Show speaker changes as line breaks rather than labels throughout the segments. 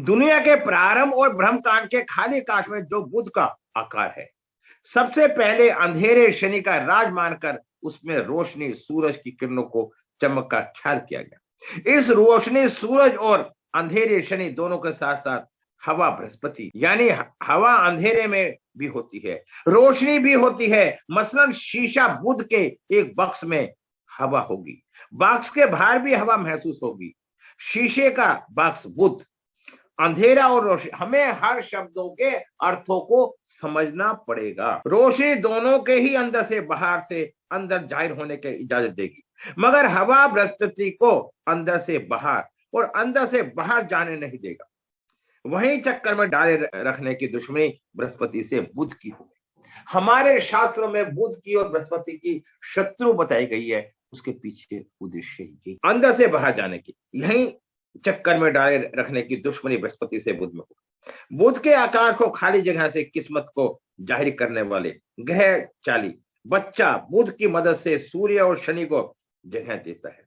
दुनिया के प्रारंभ और ब्रह्मकांड के खाली आकाश में जो बुध का आकार है, सबसे पहले अंधेरे शनि का राज मानकर उसमें रोशनी सूरज की किरणों को चमक का ख्याल किया गया। इस रोशनी सूरज और अंधेरे शनि दोनों के साथ साथ हवा बृहस्पति, यानी हवा अंधेरे में भी होती है, रोशनी भी होती है। मसलन शीशा बुध के एक बक्स में हवा होगी, बक्स के बाहर भी हवा महसूस होगी। शीशे का बक्स बुध, अंधेरा और रोशनी, हमें हर शब्दों के अर्थों को समझना पड़ेगा। रोशनी दोनों के ही अंदर से बाहर से अंदर जाहिर होने की इजाजत देगी, मगर हवा बृहस्पति को अंदर से बाहर और अंदर से बाहर जाने नहीं देगा। वहीं चक्कर में डाले रखने की दुश्मनी बृहस्पति से बुध की हो गई। हमारे शास्त्रों में बुध की और बृहस्पति की शत्रु बताई गई है, उसके पीछे उद्देश्य ही अंदर से बाहर जाने की, यही चक्कर में डाले रखने की दुश्मनी बृहस्पति से बुध में हो। बुध के आकाश को खाली जगह से किस्मत को जाहिर करने वाले ग्रह चाली बच्चा बुध की मदद से सूर्य और शनि को जगह देता है।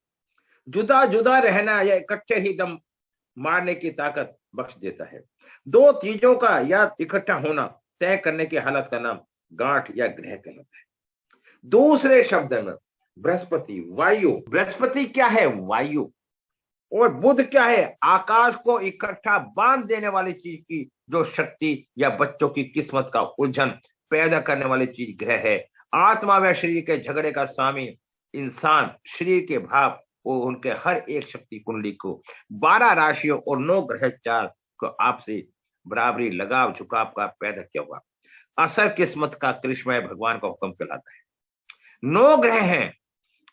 जुदा जुदा रहना या इकट्ठे ही दम मारने की ताकत बख्श देता है। दो चीजों का या इकट्ठा होना तय करने की हालत का नाम गांठ या ग्रह कहलाता है। दूसरे शब्द में बृहस्पति वायु, बृहस्पति क्या है? वायु। और बुध क्या है? आकाश को इकट्ठा बांध देने वाली चीज की जो शक्ति या बच्चों की किस्मत का उलझन पैदा करने वाली चीज ग्रह है। आत्मा व शरीर के झगड़े का स्वामी इंसान शरीर के भाव और उनके हर एक शक्ति कुंडली को 12 राशियों और 9 ग्रह चार को आपसे बराबरी लगाव झुकाव का पैदा किया हुआ असर किस्मत का करिश्मा भगवान का हुक्म कहलाता है। 9 ग्रह हैं,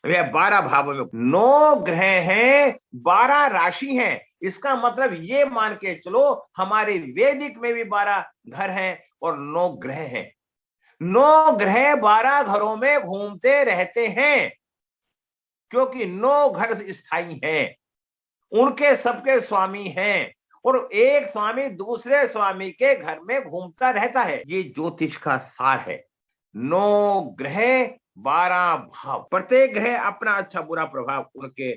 वह 12 भावों में 9 ग्रह हैं, 12 राशि हैं। इसका मतलब ये मान के चलो हमारे वैदिक में भी 12 घर हैं और 9 ग्रह हैं। 9 ग्रह 12 घरों में घूमते रहते हैं, क्योंकि 9 घर स्थायी हैं, उनके सबके स्वामी हैं और एक स्वामी दूसरे स्वामी के घर में घूमता रहता है। ये ज्योतिष का सार है। 9 ग्रह 12 भाव, प्रत्येक ग्रह अपना अच्छा बुरा प्रभाव उनके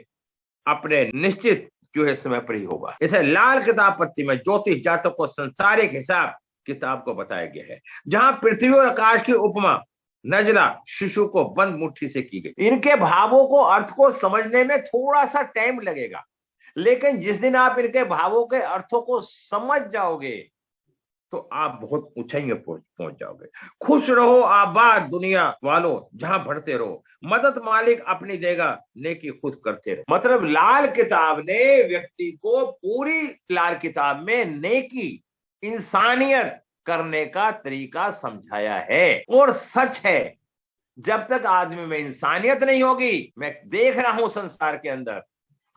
अपने निश्चित जो है समय पर ही होगा। इसे लाल किताब पत्ती में ज्योतिष जातक को संसारिक हिसाब किताब को बताया गया है, जहां पृथ्वी और आकाश की उपमा नजला शिशु को बंद मुट्ठी से की गई। इनके भावों को अर्थ को समझने में थोड़ा सा टाइम लगेगा, लेकिन जिस दिन आप इनके भावों के अर्थों को समझ जाओगे तो आप बहुत ऊंचाई में पहुंच जाओगे। खुश रहो आबाद दुनिया वालों, जहां बढ़ते रहो, मदद मालिक अपनी देगा, नेकी खुद करते रहो। मतलब लाल किताब ने व्यक्ति को पूरी लाल किताब में नेकी इंसानियत करने का तरीका समझाया है। और सच है, जब तक आदमी में इंसानियत नहीं होगी, मैं देख रहा हूं संसार के अंदर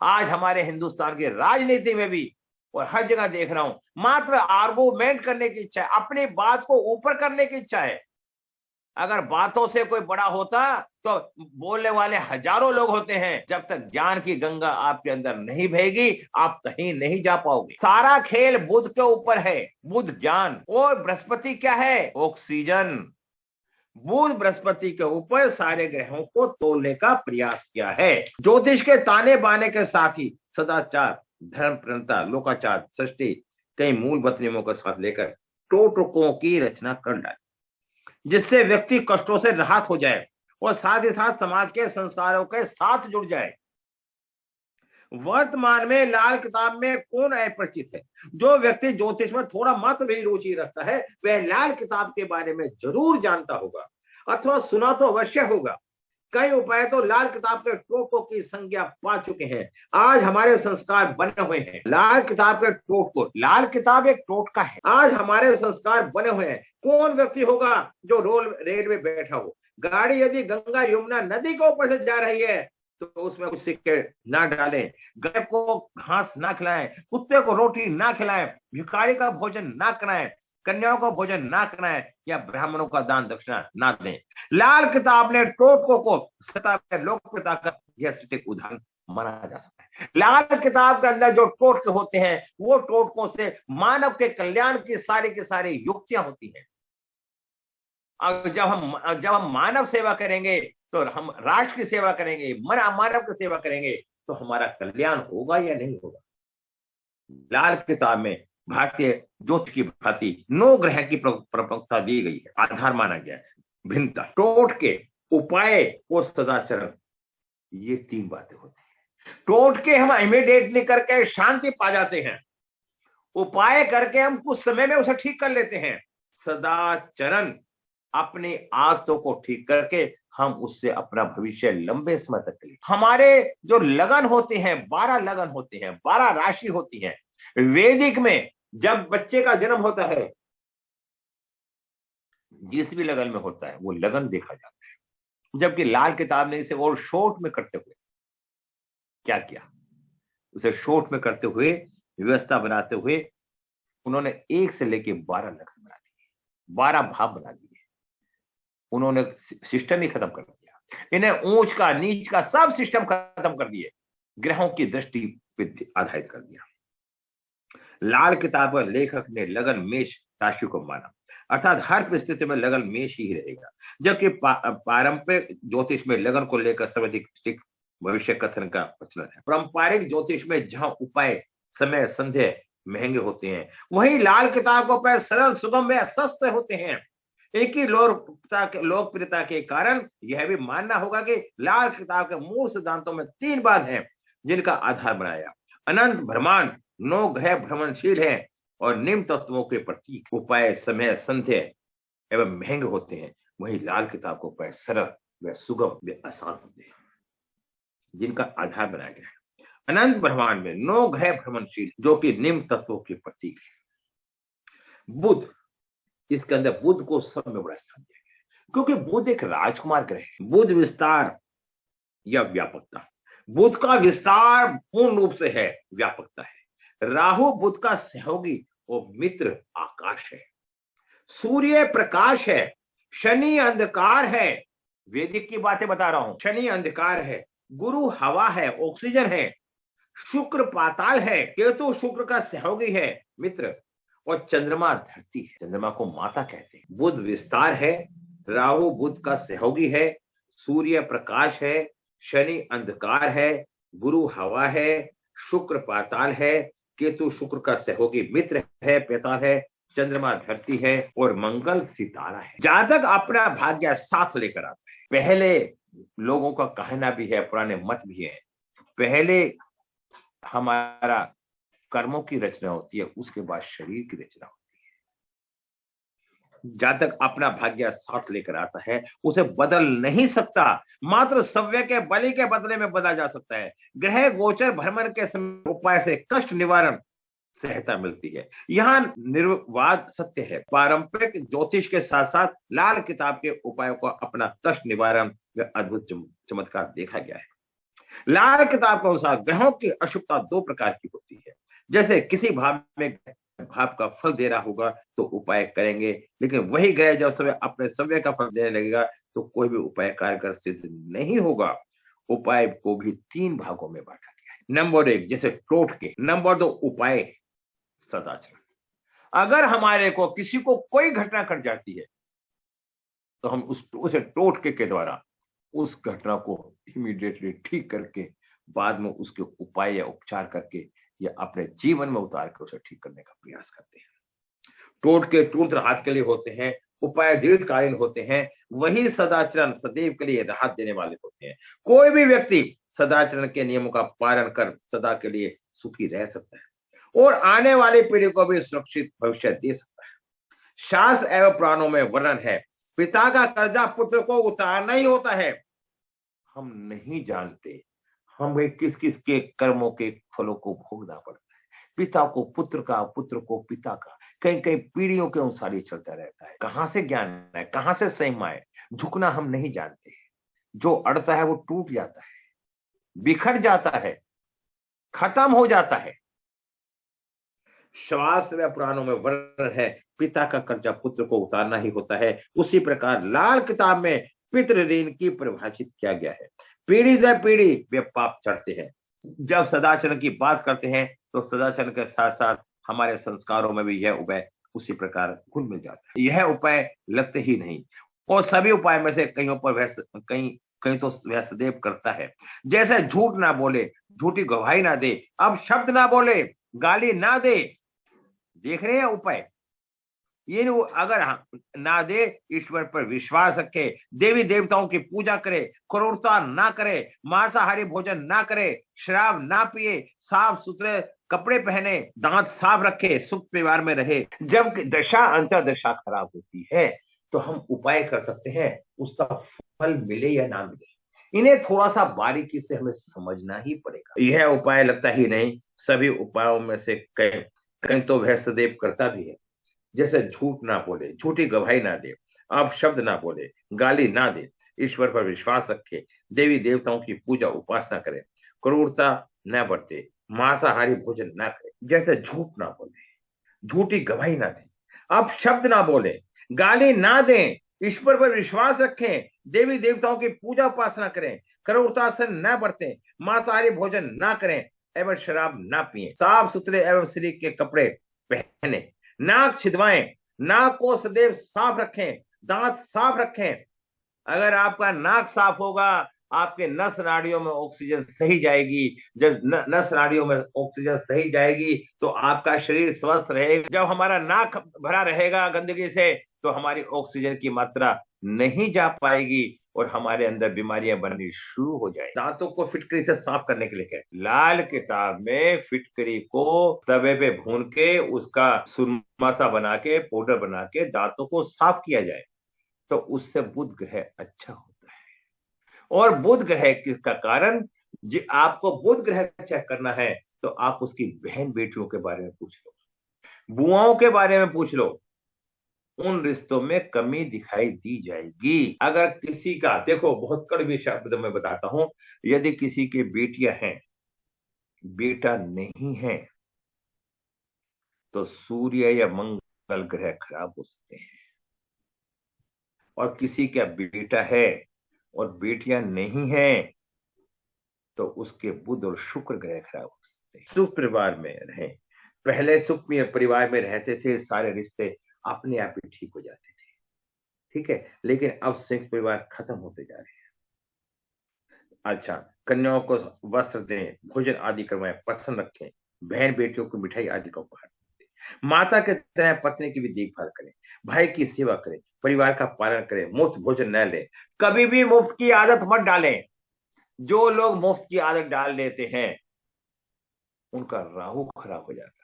आज हमारे हिंदुस्तान की राजनीति में भी और हर जगह देख रहा हूं, मात्र आर्गुमेंट करने की इच्छा है, अपनी बात को ऊपर करने की इच्छा है। अगर बातों से कोई बड़ा होता तो बोलने वाले हजारों लोग होते हैं। जब तक ज्ञान की गंगा आपके अंदर नहीं बहेगी, आप कहीं नहीं जा पाओगे। सारा खेल बुध के ऊपर है, बुध ज्ञान। और बृहस्पति क्या है? ऑक्सीजन। बुध बृहस्पति के ऊपर सारे ग्रहों को तोलने का प्रयास किया है। ज्योतिष के ताने बाने के साथ ही सदाचार, धर्म, प्रणता, लोकाचार, सृष्टि कई मूलभूत नियमों के साथ लेकर टोटकों की रचना कर डाली, जिससे व्यक्ति कष्टों से राहत हो जाए और साथ ही साथ समाज के संस्कारों के साथ जुड़ जाए। वर्तमान में लाल किताब में कौन अपरिचित है? जो व्यक्ति ज्योतिष में थोड़ा मात्र भी रुचि रखता है, वह लाल किताब के बारे में जरूर जानता होगा अथवा सुना तो अवश्य होगा। कई उपाय तो लाल किताब के टोटकों की संज्ञा पा चुके हैं। आज हमारे संस्कार बने हुए हैं लाल किताब के टोटको। लाल किताब एक टोटका है। आज हमारे संस्कार बने हुए हैं। कौन व्यक्ति होगा जो रेल में बैठा हो, गाड़ी यदि गंगा यमुना नदी के ऊपर से जा रही है तो उसमें कुछ सिक्के ना डालें, गाय को घास ना खिलाएं, कुत्ते को रोटी ना खिलाएं, भिखारी का भोजन ना कराएं, कन्याओं का भोजन ना कराएं या ब्राह्मणों का दान दक्षिणा ना दें। लाल किताब ने टोटकों को सता लोकप्रियता का यह सटीक उदाहरण माना जा सकता है। लाल किताब के अंदर जो टोटके होते हैं, वो टोटकों से मानव के कल्याण की सारी युक्तियां होती हैं। जब हम मानव सेवा करेंगे तो हम राष्ट्र की सेवा करेंगे, मानव की सेवा करेंगे तो हमारा कल्याण होगा या नहीं होगा। लाल किताब में भारतीय ज्योतिष की भांति 9 ग्रह की प्रमुखता दी गई है, आधार माना गया है। भिन्नता, टोटके, उपाय और सदाचरण, ये 3 बातें होती है। टोटके हम इमीडिएटली करके शांति पा जाते हैं, उपाय करके हम कुछ समय में उसे ठीक कर लेते हैं, सदाचरण अपनी आदतों को ठीक करके हम उससे अपना भविष्य लंबे समय तक के लिए, हमारे जो लगन होते हैं 12 लगन होते हैं, 12 राशि होती है। वैदिक में जब बच्चे का जन्म होता है, जिस भी लगन में होता है वो लगन देखा जाता है, जबकि लाल किताब ने इसे और शॉर्ट में करते हुए क्या किया, उसे शॉर्ट में करते हुए, व्यवस्था बनाते हुए उन्होंने 1 से लेके 12 लगन बना दिए, 12 भाव बना दिए। उन्होंने सिस्टम ही खत्म कर दिया, इन्हें ऊंच का नीच का सब सिस्टम खत्म कर दिए, ग्रहों की दृष्टि पे आधारित कर दिया। लाल किताब पर लेखक ने लगन मेष राशि को माना, अर्थात हर परिस्थिति में लगन मेष ही रहेगा, जबकि पारंपरिक ज्योतिष में लगन को लेकर सर्वाधिक भविष्य कथन का प्रचलन है। पारंपरिक ज्योतिष में जहां उपाय समय संध्या महंगे होते हैं, वहीं लाल किताब को उपाय सरल सुगम व सस्ते होते हैं। एक ही लोकप्रियता के कारण यह भी मानना होगा कि लाल किताब के मूल सिद्धांतों में 3 बात हैं जिनका आधार बनाया। अनंत ब्रह्मांड, 9 ग्रह भ्रमणशील है और निम्न तत्वों के प्रतीक, उपाय समय संध्या एवं महंगे होते हैं, वही लाल किताब को उपाय सरल व सुगम व आसान होते हैं, जिनका आधार बनाया गया है। अनंत ब्रह्मांड में 9 ग्रह भ्रमणशील जो कि निम्न तत्वों के प्रतीक है। बुध, इसके अंदर बुध को सब में बड़ा स्थान दिया गया है, क्योंकि बुध एक राजकुमार ग्रह है। बुध विस्तार या व्यापकता, बुध का विस्तार पूर्ण रूप से है, व्यापकता है। राहु बुध का सहयोगी और मित्र आकाश है। सूर्य प्रकाश है, शनि अंधकार है, वैदिक की बातें बता रहा हूं, शनि अंधकार है, गुरु हवा है, ऑक्सीजन है, शुक्र पाताल है, केतु शुक्र का सहयोगी है, मित्र, और चंद्रमा धरती है, चंद्रमा को माता कहते हैं। बुध विस्तार है, राहु बुध का सहयोगी है, सूर्य प्रकाश है, शनि अंधकार है, गुरु हवा है, शुक्र पाताल है, केतु शुक्र का सहयोगी मित्र है, पैताल है, चंद्रमा धरती है और मंगल सितारा है। जातक अपना भाग्य साथ लेकर आता है। पहले लोगों का कहना भी है, पुराने मत भी है, पहले हमारा कर्मों की रचना होती है, उसके बाद शरीर की रचना होती है। जातक अपना भाग्य साथ लेकर आता है, उसे बदल नहीं सकता, मात्र सव्य के बलि के बदले में बदला जा सकता है। ग्रह गोचर भ्रमण के समय उपाय से कष्ट निवारण सहायता मिलती है। यहाँ निर्वाद सत्य है, पारंपरिक ज्योतिष के साथ साथ लाल किताब के उपायों को अपना कष्ट निवारण व अद्भुत चमत्कार देखा गया है। लाल किताब के अनुसार ग्रहों की अशुभता 2 प्रकार की होती है। जैसे किसी भाव में भाव का फल दे रहा होगा तो उपाय करेंगे, लेकिन वही ग्रह जब समय अपने समय का फल देने लगेगा तो कोई भी उपाय कारगर सिद्ध नहीं होगा। उपाय को भी 3 भागों में बांटा गया है। नंबर 1 जैसे टोटके, नंबर 2 उपाय सदाचरण। अगर हमारे को किसी को कोई घटना घट जाती है तो हम उसे टोटके के द्वारा उस घटना को इमीडिएटली ठीक करके बाद में उसके उपाय या उपचार करके या अपने जीवन में उतार कर उसे ठीक करने का प्रयास करते हैं। टोटके तुरंत राहत के लिए होते हैं, उपाय दीर्घकालीन होते हैं, वही सदाचरण सदैव के लिए राहत देने वाले होते हैं। कोई भी व्यक्ति सदाचरण के नियमों का पालन कर सदा के लिए सुखी रह सकता है और आने वाली पीढ़ी को भी सुरक्षित भविष्य दे सकता है। शास्त्र एवं पुराणों में वर्णन है, पिता का कर्जा पुत्र को उतारना ही होता है। हम नहीं जानते हमें किस किस के कर्मों के फलों को भोगना पड़ता है। पिता को पुत्र का, पुत्र को पिता का, कई कई पीढ़ियों के अनुसार ही चलता रहता है। कहां से ज्ञान है, कहां से संयम आए, झुकना हम नहीं जानते। जो अड़ता है वो टूट जाता है, बिखर जाता है, खत्म हो जाता है। शास्त्र व पुराणों में वर्णन है, पिता का कर्जा पुत्र को उतारना ही होता है। उसी प्रकार लाल किताब में पितृ ऋण की परिभाषित किया गया है। पीढ़ी दर पीढ़ी वे पाप चढ़ते हैं। जब सदाचरण की बात करते हैं तो सदाचरण के साथ साथ हमारे संस्कारों में भी यह उपाय उसी प्रकार घुल मिल जाता है। यह उपाय लगते ही नहीं, और सभी उपाय में से कईयों पर कहीं तो वह सदैव करता है। जैसे झूठ ना बोले, झूठी गवाही ना दे, अब शब्द ना बोले, गाली ना दे, देख रहे हैं उपाय? ये नहीं, अगर ना दे, ईश्वर पर विश्वास रखे, देवी देवताओं की पूजा करे, क्रूरता ना करे, मांसाहारी भोजन ना करे, शराब ना पिए, साफ सुथरे कपड़े पहने, दांत साफ रखे, सुख परिवार में रहे। जब दशा अंतर्दशा खराब होती है तो हम उपाय कर सकते हैं, उसका फल मिले या ना मिले, इन्हें थोड़ा सा बारीकी से हमें समझना ही पड़ेगा। यह उपाय लगता ही नहीं, सभी उपायों में से कई कहीं तो वैष्णदेव करता भी है। जैसे झूठ ना बोले, झूठी गवाही ना दे, आप शब्द ना बोले, गाली ना दे, ईश्वर पर विश्वास रखे, देवी देवताओं की पूजा उपासना करे, क्रूरता न बरते, मांसाहारी भोजन ना करे, जैसे झूठ ना बोले, झूठी गवाही ना दे, आप शब्द ना बोले, गाली ना दें, ईश्वर पर विश्वास रखें, देवी देवताओं की पूजा उपासना करें, क्रूरता से न बरतें, मांसाहारी भोजन ना करें एवं शराब ना पिए, साफ सुथरे एवं श्री के कपड़े पहने, नाक छिदवाएं, नाक को सदैव साफ रखें, दांत साफ रखें। अगर आपका नाक साफ होगा, आपके नस नाड़ियों में ऑक्सीजन सही जाएगी। जब नस नाड़ियों में ऑक्सीजन सही जाएगी तो आपका शरीर स्वस्थ रहेगा। जब हमारा नाक भरा रहेगा गंदगी से तो हमारी ऑक्सीजन की मात्रा नहीं जा पाएगी और हमारे अंदर बीमारियां बननी शुरू हो जाए। दांतों को फिटकरी से साफ करने के लिए कहते, लाल किताब में फिटकरी को तवे पे भून के उसका सुरमा सा बना के पाउडर बना के दांतों को साफ किया जाए तो उससे बुध ग्रह अच्छा होता है। और बुध ग्रह का कारण, आपको बुध ग्रह चेक करना है तो आप उसकी बहन बेटियों के बारे में पूछ लो, बुआओं के बारे में पूछ लो, उन रिश्तों में कमी दिखाई दी जाएगी। अगर किसी का, देखो बहुत कड़वे शब्द में बताता हूं, यदि किसी के बेटियां हैं, बेटा नहीं है, तो सूर्य या मंगल ग्रह खराब हो सकते हैं। और किसी का बेटा है और बेटियां नहीं है तो उसके बुध और शुक्र ग्रह खराब हो सकते हैं। सुख परिवार में रहें, पहले सुख में परिवार में रहते थे, सारे रिश्ते अपने आप ही ठीक हो जाते थे, ठीक है, लेकिन अब संयुक्त परिवार खत्म होते जा रहे हैं। अच्छा, कन्याओं को वस्त्र दें, भोजन आदि करवाएं, प्रसन्न रखें, बहन बेटियों को मिठाई आदि का उपहार दें, माता के तरह पत्नी की भी देखभाल करें, भाई की सेवा करें, परिवार का पालन करें, मुफ्त भोजन न लें, कभी भी मुफ्त की आदत मत डालें। जो लोग मुफ्त की आदत डाल लेते हैं उनका राहु खराब हो जाता है,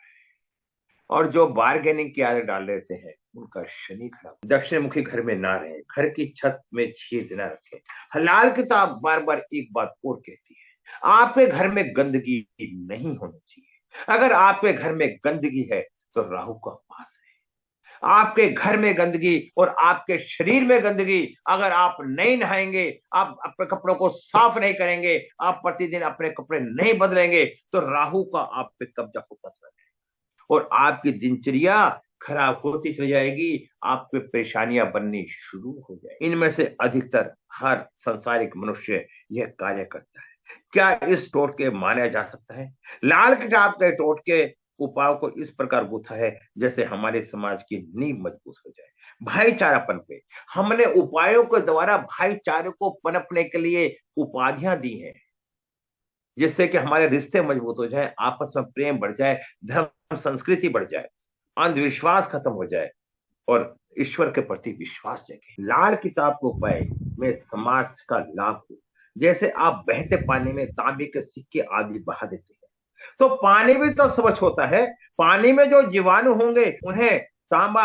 और जो बार्गेनिंग की आदत डाल लेते हैं उनका शनि खराब। दक्षिण मुखी घर में ना रहे, घर की छत में छेद ना रखें। हलाल किताब बार बार एक बात और कहती है, आपके घर में गंदगी नहीं होनी चाहिए। अगर आपके घर में गंदगी है तो राहु का वास है। आपके घर में गंदगी और आपके शरीर में गंदगी, अगर आप नहीं नहाएंगे, आप अपने कपड़ों को साफ नहीं करेंगे, आप प्रतिदिन अपने कपड़े नहीं बदलेंगे तो राहु का आप पे कब्जा होता चला जाएगा और आपकी दिनचर्या खराब होती चली जाएगी, आप पे परेशानियां बननी शुरू हो जाएगी। इनमें से अधिकतर हर संसारिक मनुष्य यह कार्य करता है। क्या इस टोटके माना जा सकता है? लाल किताब के टोटके उपायों को इस प्रकार गूथा है जैसे हमारे समाज की नींव मजबूत हो जाए। भाईचारापन पे हमने उपायों के द्वारा भाईचारे को पनपने के लिए उपाधियां दी हैं, जिससे कि हमारे रिश्ते मजबूत हो जाए, आपस में प्रेम बढ़ जाए, धर्म संस्कृति बढ़ जाए, अंधविश्वास खत्म हो जाए और ईश्वर के प्रति विश्वास जगे। लाल किताब के उपाय में समाज का लाभ हो, जैसे आप बहते पानी में तांबे के सिक्के आदि बहा देते हैं तो पानी भी तो स्वच्छ होता है, पानी में जो जीवाणु होंगे उन्हें तांबा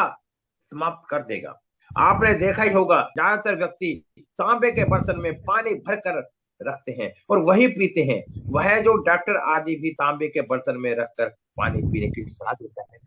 समाप्त कर देगा। आपने देखा ही होगा, ज्यादातर व्यक्ति तांबे के बर्तन में पानी भरकर रखते हैं और वही पीते हैं। वह जो डॉक्टर आदि भी तांबे के बर्तन में रखकर पानी पीने की सलाह देता है।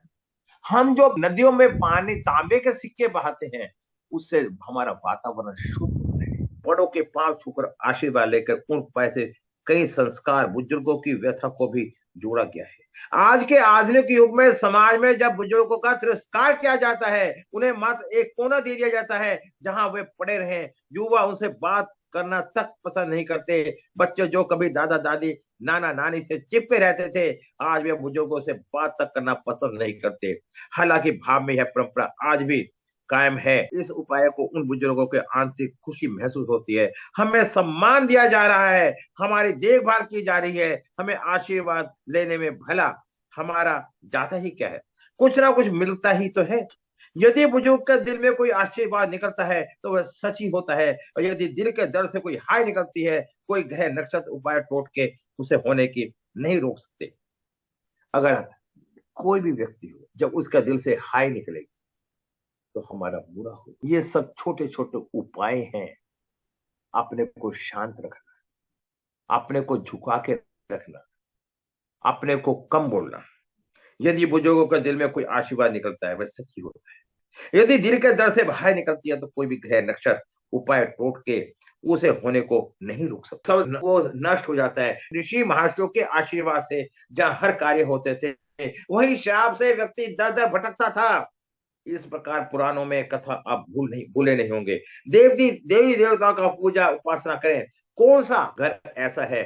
हम जो नदियों में पानी तांबे के सिक्के बहाते हैं उससे हमारा वातावरण शुद्ध होता है। बड़ों के पांव छूकर आशीर्वाद लेकर उन पैसे कई संस्कार, बुजुर्गों की व्यथा को भी जोड़ा गया है। आज के आधुनिक युग में समाज में जब बुजुर्गों का तिरस्कार किया जाता है, उन्हें मात्र एक कोना दे दिया जाता है जहां वे पड़े रहे, युवा उनसे बात करना तक पसंद नहीं करते। बच्चे जो कभी दादा दादी नाना नानी से चिपके रहते थे, आज वे बुजुर्गों से बात तक करना पसंद नहीं करते। हालांकि भाव में यह परंपरा आज भी कायम है। इस उपाय को उन बुजुर्गों के आंतरिक खुशी महसूस होती है, हमें सम्मान दिया जा रहा है, हमारी देखभाल की जा रही है, हमें आशीर्वाद लेने में भला हमारा जाता ही क्या है। कुछ ना कुछ मिलता ही तो है। यदि बुजुर्ग के दिल में कोई आशीर्वाद निकलता है तो वह सच ही होता है, और यदि दिल के दर्द से कोई हाय निकलती है, कोई ग्रह नक्षत्र उपाय टोट के उसे होने की नहीं रोक सकते। अगर कोई भी व्यक्ति हो, जब उसका दिल से हाय निकलेगी तो हमारा बुरा हो। ये सब छोटे छोटे उपाय हैं, अपने को शांत रखना, अपने को झुका के रखना, अपने को कम बोलना। यदि बुजुर्गों के दिल में कोई आशीर्वाद निकलता है वह सच ही होता है। यदि दिल के दर्द से बाहर निकलती है तो कोई भी ग्रह नक्षत्र उपाय टोट के उसे होने को नहीं रोक सकता। सब वो नष्ट हो जाता है। ऋषि महर्षियों के आशीर्वाद से जहां हर कार्य होते थे, वही श्राप से व्यक्ति दर दर भटकता था। इस प्रकार पुराणों में कथा आप भूले नहीं होंगे। देवी देवताओं का पूजा उपासना करें। कौन सा घर ऐसा है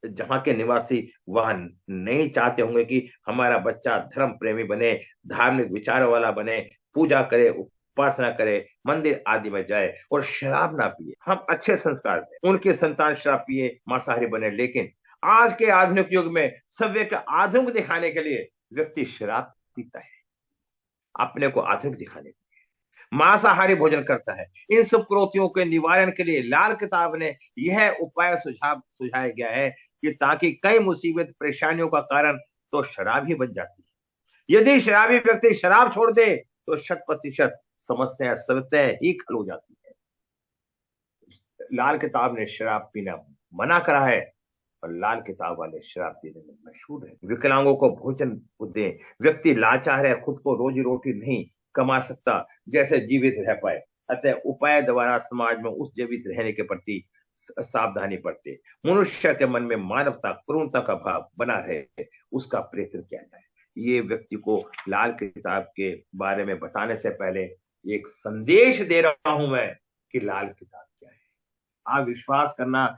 जहां के निवासी वह नहीं चाहते होंगे कि हमारा बच्चा धर्म प्रेमी बने, धार्मिक विचारों वाला बने, पूजा करे, उपासना करे, मंदिर आदि में जाए और शराब ना पिए। हम अच्छे संस्कार दें, उनके संतान शराब पिए, मांसाहारी बने। लेकिन आज के आधुनिक युग में सभ्य का आधुनिक दिखाने के लिए व्यक्ति शराब पीता है, अपने को आधुनिक दिखाने के लिए मांसाहारी भोजन करता है। इन सब कुरीतियों के निवारण के लिए लाल किताब ने यह उपाय सुझाया गया है कि ताकि कई मुसीबत परेशानियों का कारण तो शराब ही बन जाती है। यदि शराबी व्यक्ति शराब छोड़ दे तो 100% समस्या स्वतः ही हल हो जाती है। लाल किताब ने शराब पीना मना करा है और लाल किताब वाले शराब पीने में मशहूर है। विकलांगों को भोजन दें। व्यक्ति लाचार है, खुद को रोजी रोटी नहीं कमा सकता, जैसे जीवित रह पाए। अतः उपाय द्वारा समाज में उस जीवित रहने के प्रति सावधानी बरते। मनुष्य के मन में मानवता, करुणता का भाव बना रहे, उसका प्रयत्न किया जाए। ये व्यक्ति को लाल किताब के बारे में बताने से पहले एक संदेश दे रहा हूं मैं कि लाल किताब क्या है। आप विश्वास करना,